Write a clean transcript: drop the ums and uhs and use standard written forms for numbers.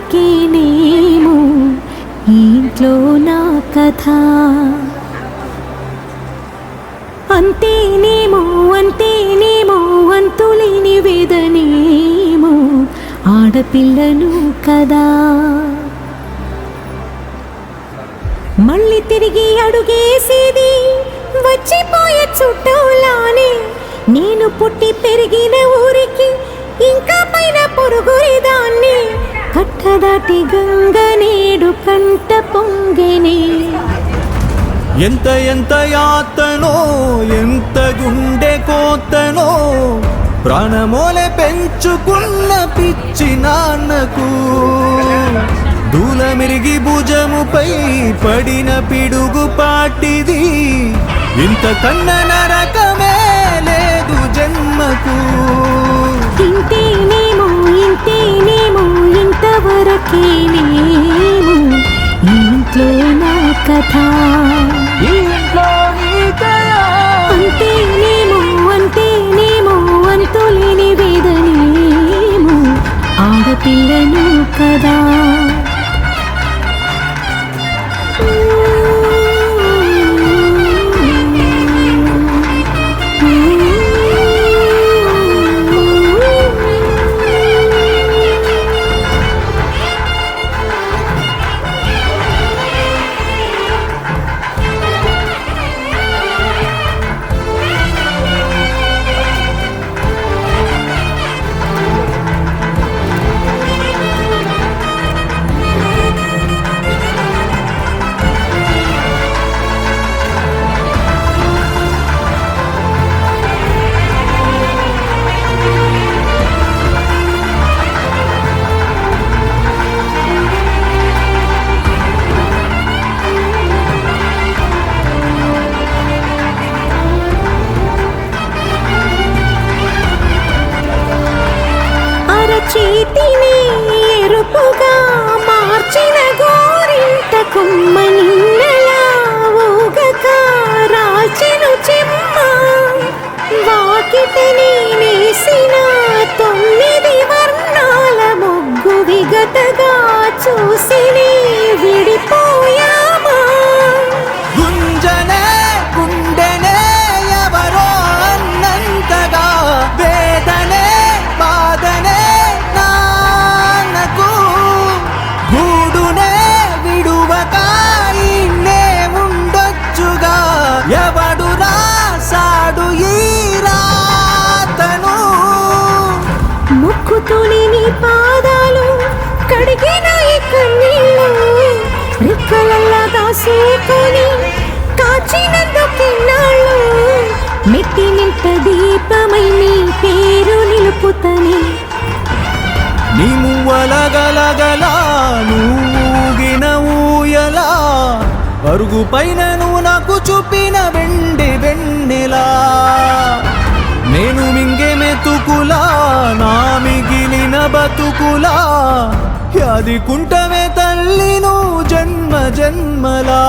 వరకేనేమో ఇంట్లో నా కథ. అంతేనేమో అంతేనేమో అంతులేని వేదనేమో ఆడపిల్లను కదా. మళ్ళీ తిరిగి అడుగేసేది వచ్చిపోయే చుట్టూలానే. నేను పుట్టి పెరిగిన ఊరికి ఇంకా పైన పొరుగురిదాన్ని. కట్టదాటి గంగ నేడు కంట పొంగెనే. ఎంత ఎంత యాతనో ఎంత గుండె కోతనో ప్రాణమోలే పెంచుకున్న పిచ్చి నాన్నకు. దూలమిరిగి భుజముపై పడిన పిడుగు పాటిది. ఇంత కన్న నరకమే లేదు జన్మకు. ఇంతేనేమో ఇంతేనేమో ఇంతవరకేనేమో ఇంట్లో నా కథ. అంతేనేమో అంతేనేమో అంతులేని వేదనేమో ఆడపిల్లను కదా. చేతిని ఎరుపుగా మార్చిన గోరింట కొమ్మనిన్నలా ఊగక రాచెను చెమ్మ. వాకిటని నేసిన 9 వర్ణాల ముగ్గు విగతగా చూసిని విడిపోయామా. గుంజనే గుండెనే ఎవరో అన్నంతగా వేదనే బాధనే నాన్నకు. గూడునే విడువక ఇన్నే ఉండొచ్చుగా ఎవడు రాసాడు ఈ రాతను. ముక్కుతోని నీ పాదాలు కడిగిన ఈ కన్నీళ్ళు రెక్కలల్లా దాసుకొని కాచినందుకిన్నాళ్ళు. మెట్టి నింట దీపమై నీ పేరు నిలుపుతని. నీ మువ్వలగలగలా నువ్వుగిన ఊయలా అరుగు పైన నువ్వు నాకు చూపిన వెండి వెన్నెలా. నేను మింగే మెతుకులా నా మిగిలిన బతుకులా యాది కుంటమే తల్లి నువ్వు జన్మ జన్మలా.